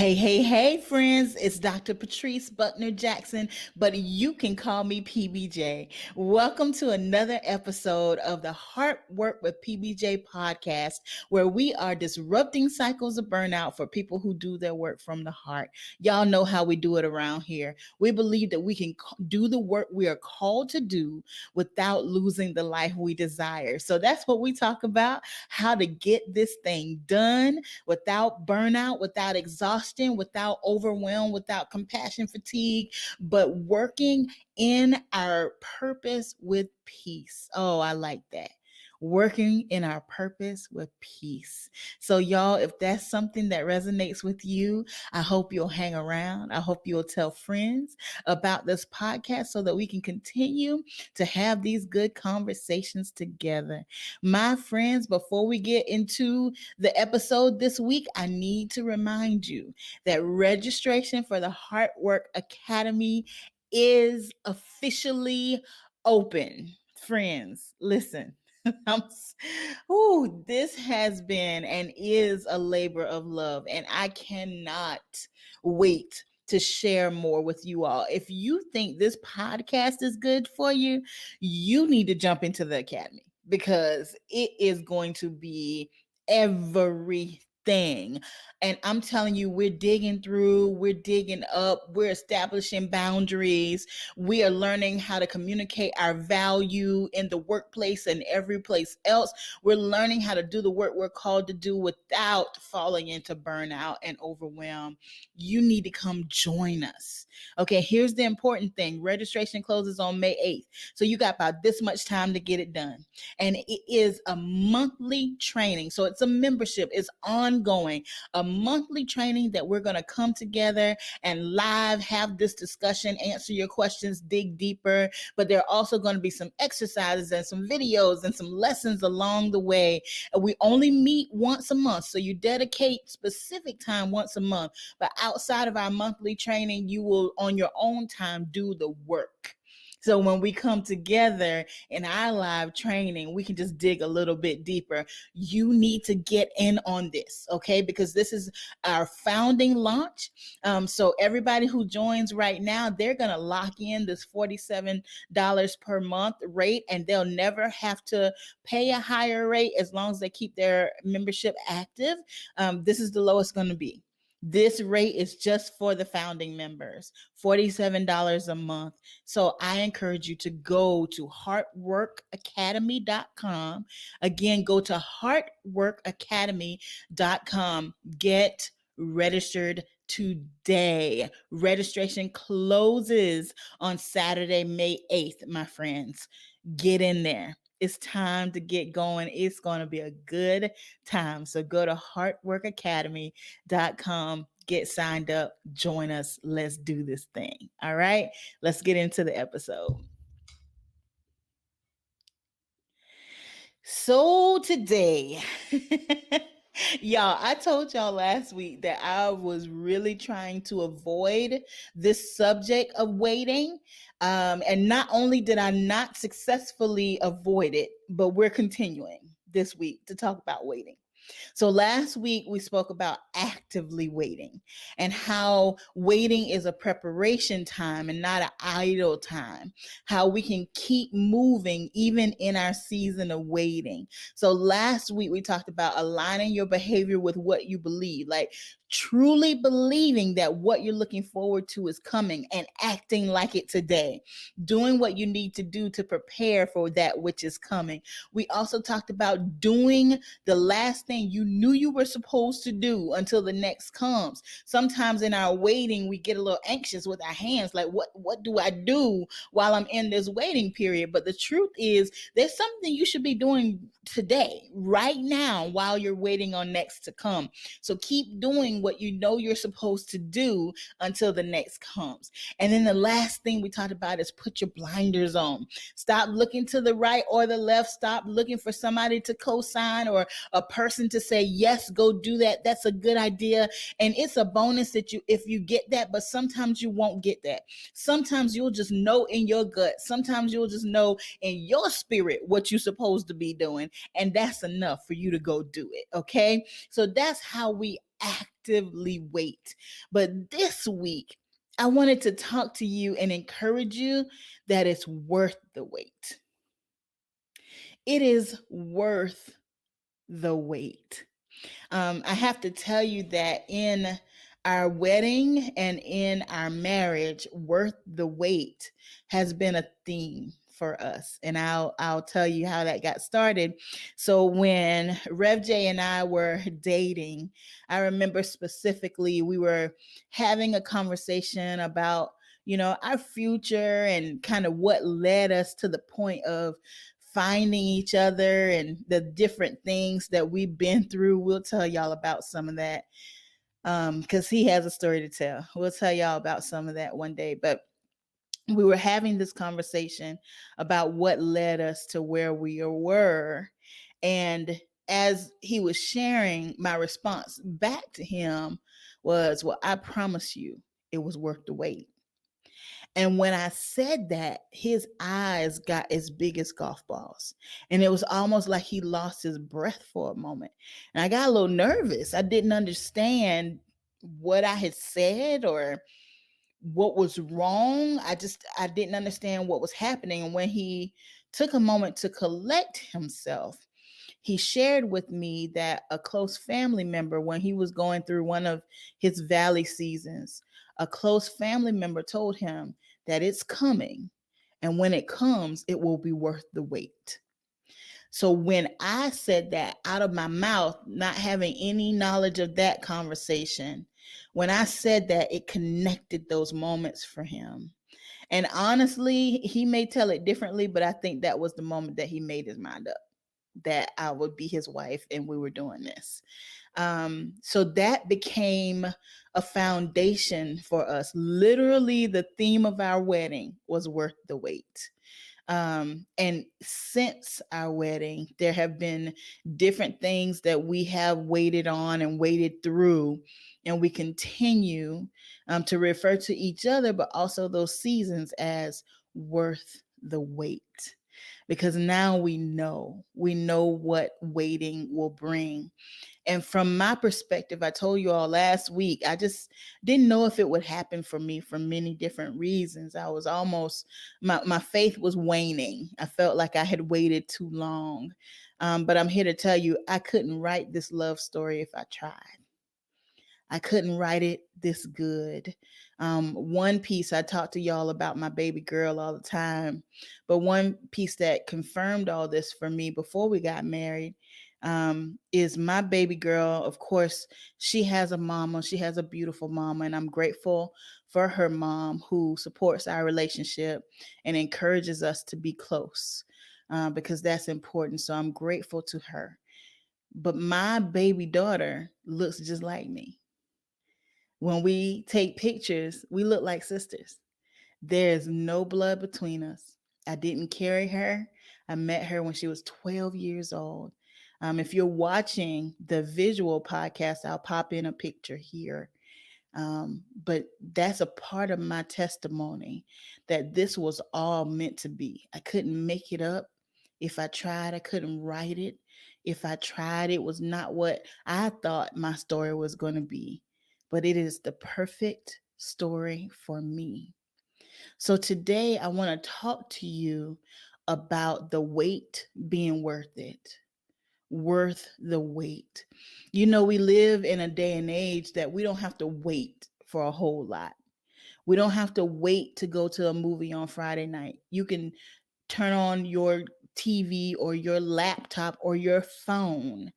Hey, friends, it's Dr. Patrice Buckner Jackson, but you can call me PBJ. Welcome to another episode of the Heart Work with PBJ podcast, where we are disrupting cycles of burnout for people who do their work from the heart. Y'all know how we do it around here. We believe that we can do the work we are called to do without losing the life we desire. So that's what we talk about, how to get this thing done without burnout, without exhaustion, without overwhelm, without compassion fatigue, but working in our purpose with peace. Oh, I like that. Working in our purpose with peace. So, y'all, if that's something that resonates with you, I hope you'll hang around. I hope you'll tell friends about this podcast so that we can continue to have these good conversations together. My friends, before we get into the episode this week, I need to remind you that registration for the Heart Work Academy is officially open. Friends, listen. This has been and is a labor of love, and I cannot wait to share more with you all. If you think this podcast is good for you, you need to jump into the academy because it is going to be everything. And I'm telling you, we're digging through, we're digging up, we're establishing boundaries. We are learning how to communicate our value in the workplace and every place else. We're learning how to do the work we're called to do without falling into burnout and overwhelm. You need to come join us. Okay, here's the important thing. Registration closes on May 8th. So you got about this much time to get it done. And it is a monthly training. So it's a membership. It's ongoing. A monthly training that we're going to come together and live have this discussion, answer your questions, dig deeper. But there are also going to be some exercises and some videos and some lessons along the way. We only meet once a month. So you dedicate specific time once a month. But outside of our monthly training, you will on your own time do the work. So when we come together in our live training, we can just dig a little bit deeper. You need to get in on this, okay? Because this is our founding launch. So everybody who joins right now, they're going to lock in this $47 per month rate, and they'll never have to pay a higher rate as long as they keep their membership active. This is the lowest going to be. This rate is just for the founding members, $47 a month. So I encourage you to go to heartworkacademy.com. Again, go to heartworkacademy.com. Get registered today. Registration closes on Saturday, May 8th, my friends. Get in there. It's time to get going. It's going to be a good time. So go to heartworkacademy.com, get signed up, join us. Let's do this thing. All right, let's get into the episode. So today, y'all, I told y'all last week that I was really trying to avoid this subject of waiting. And not only did I not successfully avoid it, but we're continuing this week to talk about waiting. So last week we spoke about actively waiting and how waiting is a preparation time and not an idle time, how we can keep moving even in our season of waiting. So last week we talked about aligning your behavior with what you believe, like truly believing that what you're looking forward to is coming and acting like it today, doing what you need to do to prepare for that which is coming. We also talked about doing the last thing you knew you were supposed to do until the next comes. Sometimes in our waiting, we get a little anxious with our hands, like what do I do while I'm in this waiting period? But the truth is there's something you should be doing today, right now, while you're waiting on next to come. So keep doing what you know you're supposed to do until the next comes. And then the last thing we talked about is put your blinders on. Stop looking to the right or the left. Stop looking for somebody to co-sign or a person to say, yes, go do that. That's a good idea. And it's a bonus that if you get that, but sometimes you won't get that. Sometimes you'll just know in your gut. Sometimes you'll just know in your spirit what you're supposed to be doing. And that's enough for you to go do it. Okay. So that's how we actively wait. But this week, I wanted to talk to you and encourage you that it's worth the wait. It is worth the wait. I have to tell you that in our wedding and in our marriage, worth the wait has been a theme for us. And I'll tell you how that got started. So when Rev J and I were dating, I remember specifically we were having a conversation about, our future and kind of what led us to the point of finding each other and the different things that we've been through. We'll tell y'all about some of that because he has a story to tell. We'll tell y'all about some of that one day. But we were having this conversation about what led us to where we were. And as he was sharing, my response back to him was, well, I promise you it was worth the wait. And when I said that, his eyes got as big as golf balls. And it was almost like he lost his breath for a moment. And I got a little nervous. I didn't understand what I had said or what was wrong. I didn't understand what was happening. And when he took a moment to collect himself, he shared with me that a close family member, when he was going through one of his valley seasons, a close family member told him that it's coming. And when it comes, it will be worth the wait. So when I said that out of my mouth, not having any knowledge of that conversation, when I said that, it connected those moments for him. And honestly, he may tell it differently, but I think that was the moment that he made his mind up that I would be his wife and we were doing this. So that became a foundation for us. Literally, the theme of our wedding was worth the wait. And since our wedding, there have been different things that we have waited on and waited through, and we continue to refer to each other, but also those seasons as worth the wait. Because now we know what waiting will bring. And from my perspective, I told you all last week, I just didn't know if it would happen for me for many different reasons. I was almost, my faith was waning. I felt like I had waited too long. But I'm here to tell you, I couldn't write this love story if I tried. I couldn't write it this good. One piece, I talk to y'all about my baby girl all the time, but one piece that confirmed all this for me before we got married is my baby girl. Of course, she has a mama. She has a beautiful mama, and I'm grateful for her mom who supports our relationship and encourages us to be close because that's important. So I'm grateful to her. But my baby daughter looks just like me. When we take pictures, we look like sisters. There is no blood between us. I didn't carry her. I met her when she was 12 years old. If you're watching the visual podcast, I'll pop in a picture here. But that's a part of my testimony that this was all meant to be. I couldn't make it up. If I tried, I couldn't write it. If I tried, it was not what I thought my story was going to be. But it is the perfect story for me. So today I want to talk to you about the wait being worth it. Worth the wait. We live in a day and age that we don't have to wait for a whole lot. We don't have to wait to go to a movie on Friday night. You can turn on your TV or your laptop or your phone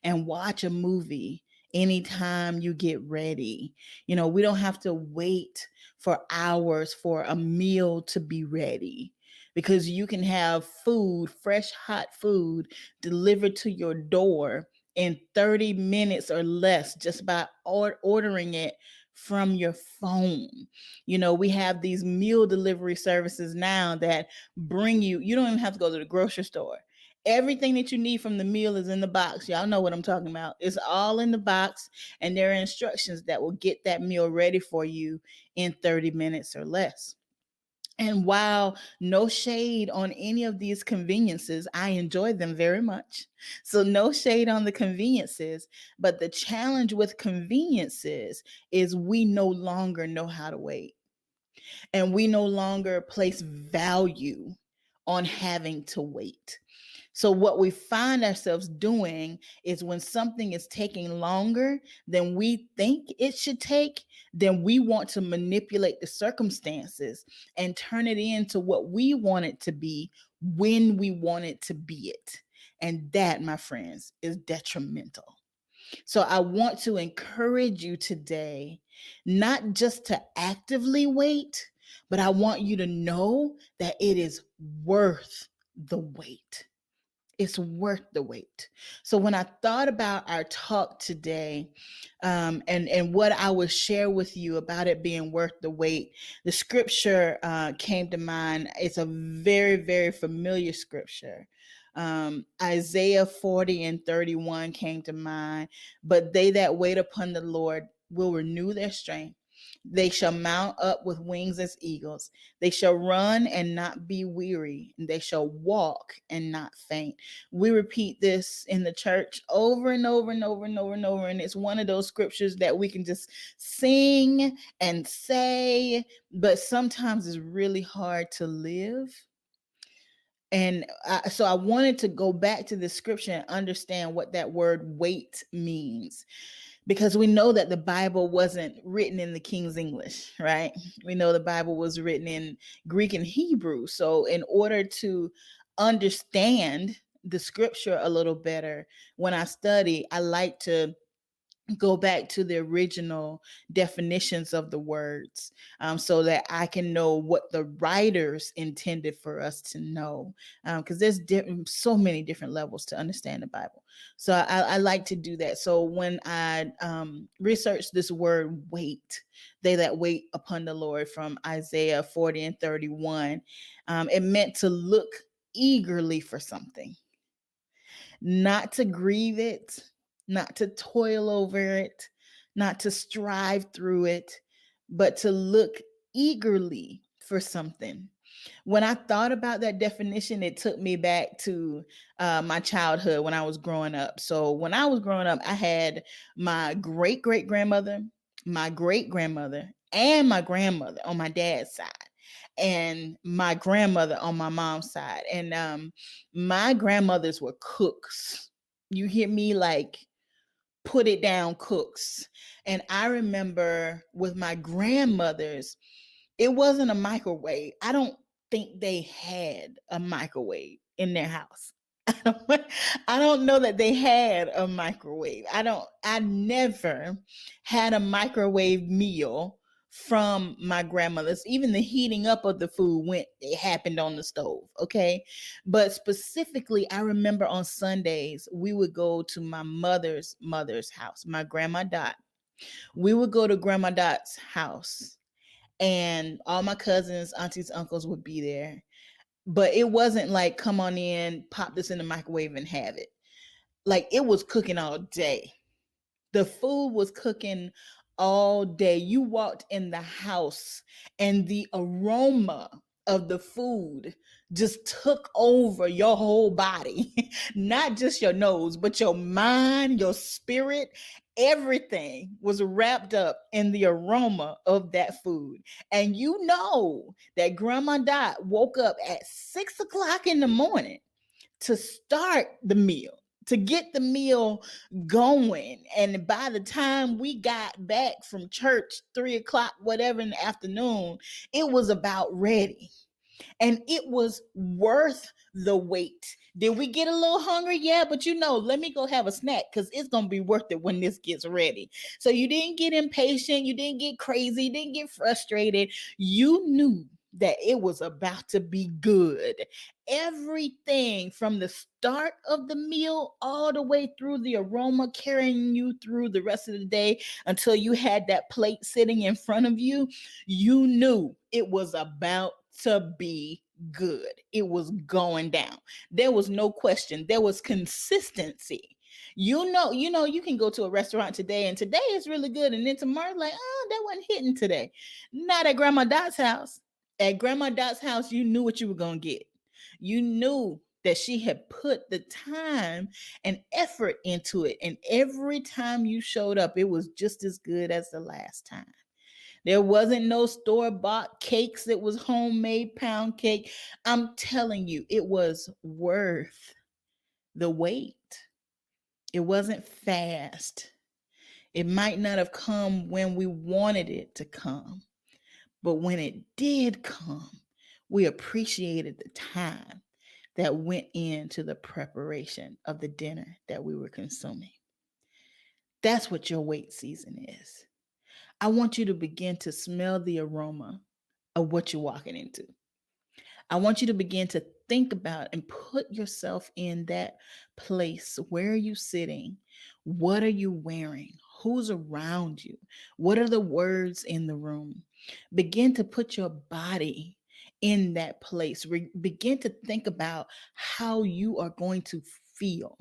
and watch a movie anytime you get ready. We don't have to wait for hours for a meal to be ready because you can have food, fresh, hot food delivered to your door in 30 minutes or less just by ordering it from your phone. We have these meal delivery services now that bring you don't even have to go to the grocery store. Everything that you need from the meal is in the box. Y'all know what I'm talking about. It's all in the box, and there are instructions that will get that meal ready for you in 30 minutes or less. And while no shade on any of these conveniences, I enjoy them very much. So, no shade on the conveniences. But the challenge with conveniences is we no longer know how to wait, and we no longer place value on having to wait. So, what we find ourselves doing is when something is taking longer than we think it should take, then we want to manipulate the circumstances and turn it into what we want it to be when we want it to be it. And that, my friends, is detrimental. So, I want to encourage you today not just to actively wait, but I want you to know that it is worth the wait. It's worth the wait. So when I thought about our talk today, and what I would share with you about it being worth the wait, the scripture came to mind. It's a very, very familiar scripture. Isaiah 40:31 came to mind. But they that wait upon the Lord will renew their strength. They shall mount up with wings as eagles. They shall run and not be weary, and they shall walk and not faint. We repeat this in the church over and over and over and over and over. And it's one of those scriptures that we can just sing and say, but sometimes it's really hard to live. And so I wanted to go back to the scripture and understand what that word wait means, because we know that the Bible wasn't written in the King's English, right? We know the Bible was written in Greek and Hebrew. So in order to understand the scripture a little better, when I study, I like to go back to the original definitions of the words, so that I can know what the writers intended for us to know, because there's so many different levels to understand the Bible. So I like to do that. So when I researched this word wait, they that wait upon the Lord, from Isaiah 40:31, it meant to look eagerly for something, not to grieve it, not to toil over it, not to strive through it, but to look eagerly for something. When I thought about that definition, it took me back to my childhood when I was growing up. So when I was growing up, I had my great great grandmother, my great grandmother, and my grandmother on my dad's side, and my grandmother on my mom's side. And my grandmothers were cooks. You hear me? Like, put it down, cooks. And I remember with my grandmothers, it wasn't a microwave. I don't think they had a microwave in their house. I don't know that they had a microwave. I never had a microwave meal from my grandmother's. Even the heating up of the food it happened on the stove. Okay. But specifically, I remember on Sundays, we would go to my mother's house, my grandma Dot. We would go to Grandma Dot's house, and all my cousins, aunties, uncles would be there. But it wasn't like, come on in, pop this in the microwave and have it. Like, it was cooking all day. The food was cooking all day. You walked in the house and the aroma of the food just took over your whole body, not just your nose, but your mind, your spirit. Everything was wrapped up in the aroma of that food. And you know that Grandma Dot woke up at 6 o'clock in the morning to start the meal, to get the meal going. And by the time we got back from church, 3 o'clock, whatever in the afternoon, it was about ready. And it was worth the wait. Did we get a little hungry? Yeah, but let me go have a snack, because it's going to be worth it when this gets ready. So you didn't get impatient. You didn't get crazy. You didn't get frustrated. You knew that it was about to be good. Everything from the start of the meal all the way through the aroma carrying you through the rest of the day until you had that plate sitting in front of you, you knew it was about to be good. It was going down. There was no question. There was consistency. You can go to a restaurant today and today is really good. And then tomorrow, like, oh, that wasn't hitting today. Not at Grandma Dot's house. At Grandma Dot's house, you knew what you were going to get. You knew that she had put the time and effort into it. And every time you showed up, it was just as good as the last time. There wasn't no store-bought cakes. It was homemade pound cake. I'm telling you, it was worth the wait. It wasn't fast. It might not have come when we wanted it to come, but when it did come, we appreciated the time that went into the preparation of the dinner that we were consuming. That's what your wait season is. I want you to begin to smell the aroma of what you're walking into. I want you to begin to think about and put yourself in that place. Where are you sitting? What are you wearing? Who's around you? What are the words in the room? Begin to put your body in that place. Begin to think about how you are going to feel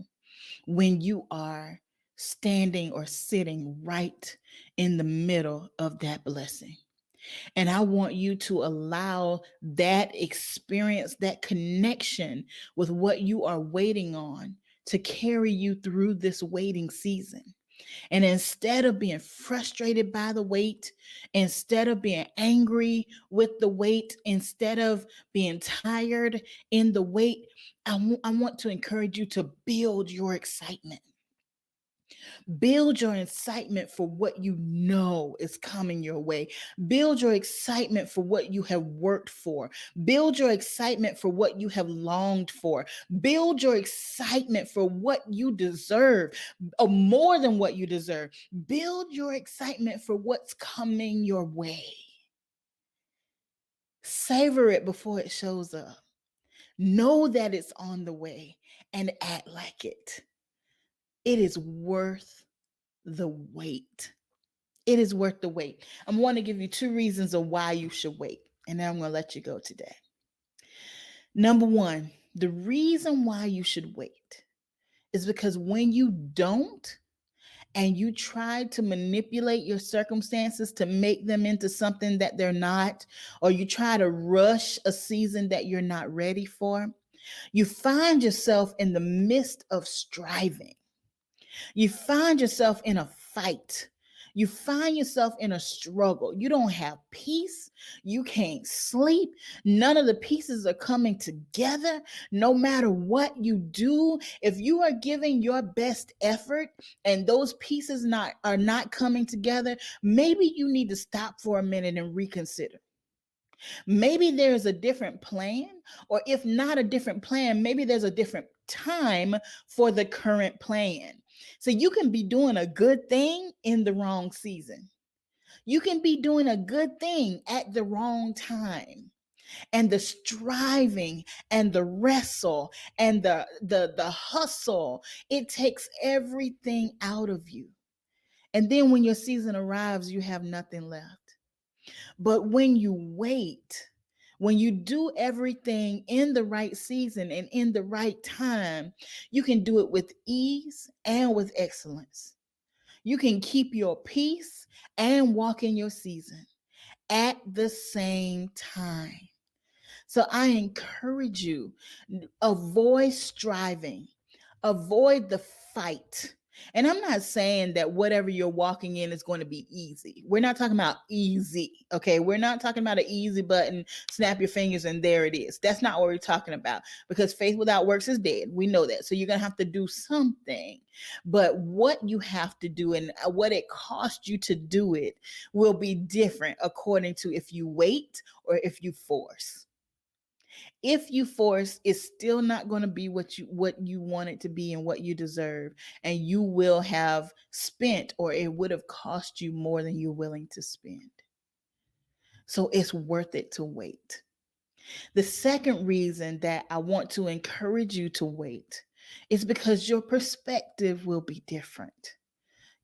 when you are standing or sitting right in the middle of that blessing. And I want you to allow that experience, that connection with what you are waiting on to carry you through this waiting season. And instead of being frustrated by the wait, instead of being angry with the wait, instead of being tired in the wait, I want to encourage you to build your excitement. Build your excitement for what you know is coming your way. Build your excitement for what you have worked for. Build your excitement for what you have longed for. Build your excitement for what you deserve, or more than what you deserve. Build your excitement for what's coming your way. Savor it before it shows up. Know that it's on the way and act like it. It is worth the wait. It is worth the wait. I'm going to give you 2 reasons of why you should wait, and then I'm going to let you go today. Number 1, the reason why you should wait is because when you don't, and you try to manipulate your circumstances to make them into something that they're not, or you try to rush a season that you're not ready for, you find yourself in the midst of striving. You find yourself in a fight. You find yourself in a struggle. You don't have peace. You can't sleep. None of the pieces are coming together. No matter what you do, if you are giving your best effort and those pieces are not coming together, maybe you need to stop for a minute and reconsider. Maybe there's a different plan, or if not a different plan, maybe there's a different time for the current plan. So you can be doing a good thing in the wrong season. You can be doing a good thing at the wrong time. And the striving and the wrestle and the hustle, it takes everything out of you. And then when your season arrives, you have nothing left. But when you wait, when you do everything in the right season and in the right time, you can do it with ease and with excellence. You can keep your peace and walk in your season at the same time. So I encourage you, avoid striving, avoid the fight. And I'm not saying that whatever you're walking in is going to be easy. We're not talking about easy, okay? We're not talking about an easy button, snap your fingers and there it is. That's not what we're talking about, because faith without works is dead. We know that. So you're going to have to do something. But what you have to do and what it costs you to do it will be different according to if you wait or if you force. If you force, it's still not going to be what you want it to be and what you deserve, and you will have spent, or it would have cost you more than you're willing to spend. So it's worth it to wait. The second reason that I want to encourage you to wait is because your perspective will be different.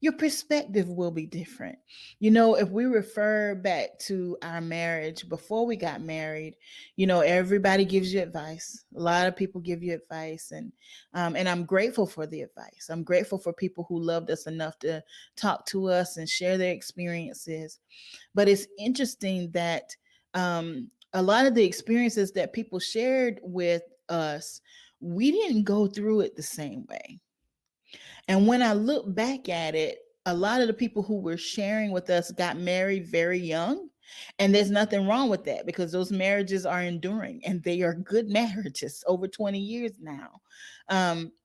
Your perspective will be different. You know, if we refer back to our marriage, before we got married, you know, everybody gives you advice. A lot of people give you advice, and I'm grateful for the advice. I'm grateful for people who loved us enough to talk to us and share their experiences. But it's interesting that A lot of the experiences that people shared with us, we didn't go through it the same way. And when I look back at it, a lot of the people who were sharing with us got married very young. And there's nothing wrong with that because those marriages are enduring and they are good marriages over 20 years now.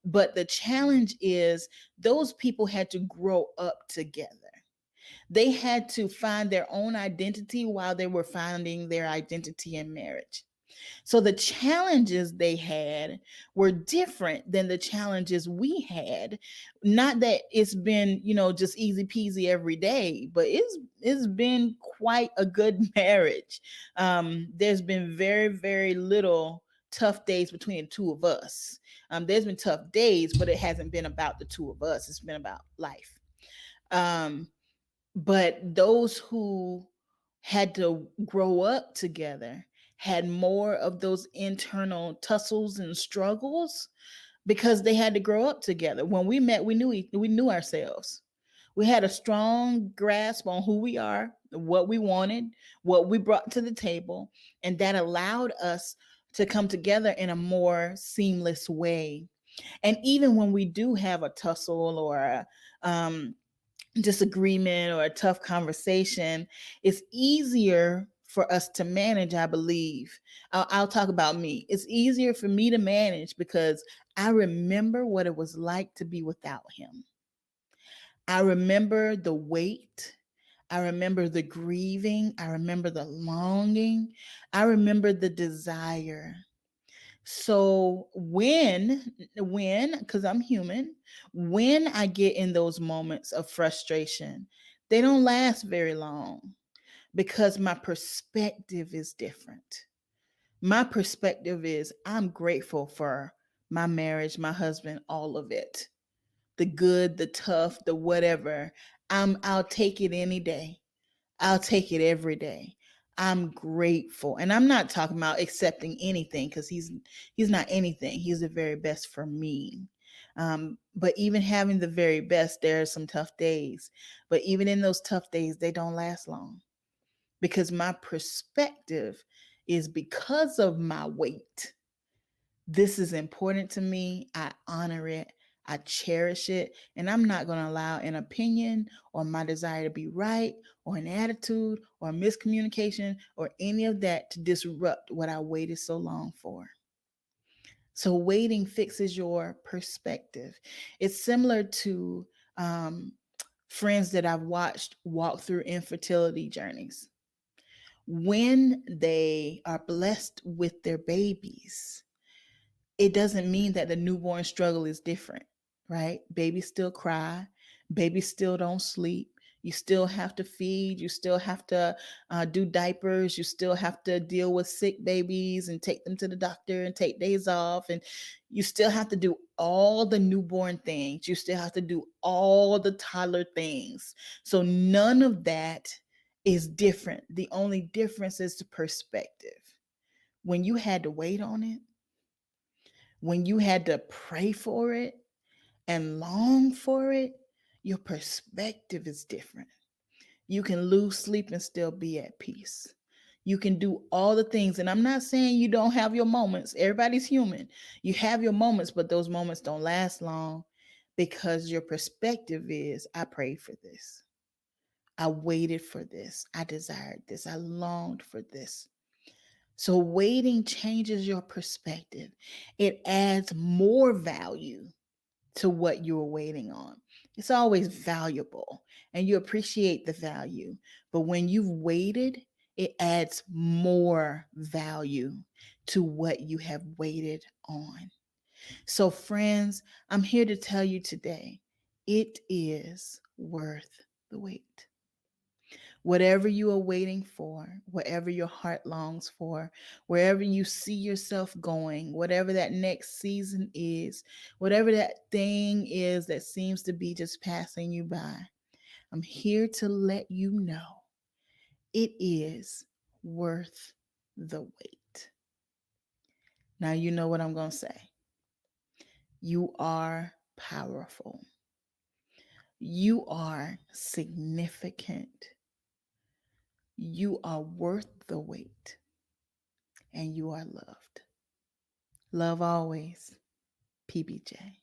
But the challenge is those people had to grow up together. They had to find their own identity while they were finding their identity in marriage. So the challenges they had were different than the challenges we had. Not that it's been, just easy peasy every day, but it's been quite a good marriage. There's been very, very little tough days between the two of us. There's been tough days, but it hasn't been about the two of us. It's been about life. Um, but those who had to grow up together had more of those internal tussles and struggles because they had to grow up together. When we met, we knew ourselves. We had a strong grasp on who we are, what we wanted, what we brought to the table, and that allowed us to come together in a more seamless way. And even when we do have a tussle or disagreement or a tough conversation, it's easier for us to manage, I believe. I'll talk about me. It's easier for me to manage because I remember what it was like to be without him. I remember the weight. I remember the grieving. I remember the longing. I remember the desire. So because I'm human, when I get in those moments of frustration, they don't last very long because my perspective is different. My perspective is I'm grateful for my marriage, my husband, all of it. The good, the tough, the whatever. I'll take it any day. I'll take it every day. I'm grateful. And I'm not talking about accepting anything because he's not anything. He's the very best for me. But even having the very best, there are some tough days. But even in those tough days, they don't last long because my perspective is because of my weight. This is important to me. I honor it. I cherish it. And I'm not going to allow an opinion or my desire to be right or an attitude or miscommunication or any of that to disrupt what I waited so long for. So, waiting fixes your perspective. It's similar to friends that I've watched walk through infertility journeys. When they are blessed with their babies, it doesn't mean that the newborn struggle is different, right? Babies still cry, babies still don't sleep. You still have to feed, you still have to do diapers, you still have to deal with sick babies and take them to the doctor and take days off. And you still have to do all the newborn things, you still have to do all the toddler things. So none of that is different. The only difference is the perspective. When you had to wait on it, when you had to pray for it and long for it, your perspective is different. You can lose sleep and still be at peace. You can do all the things. And I'm not saying you don't have your moments. Everybody's human. You have your moments, but those moments don't last long because your perspective is I prayed for this. I waited for this. I desired this. I longed for this. So waiting changes your perspective. It adds more value to what you were waiting on. It's always valuable and you appreciate the value. But when you've waited, it adds more value to what you have waited on. So, friends, I'm here to tell you today it is worth the wait. Whatever you are waiting for, whatever your heart longs for, wherever you see yourself going, whatever that next season is, whatever that thing is that seems to be just passing you by, I'm here to let you know it is worth the wait. Now, you know what I'm going to say. You are powerful. You are significant. You are worth the wait. and you are loved. Love always, PBJ.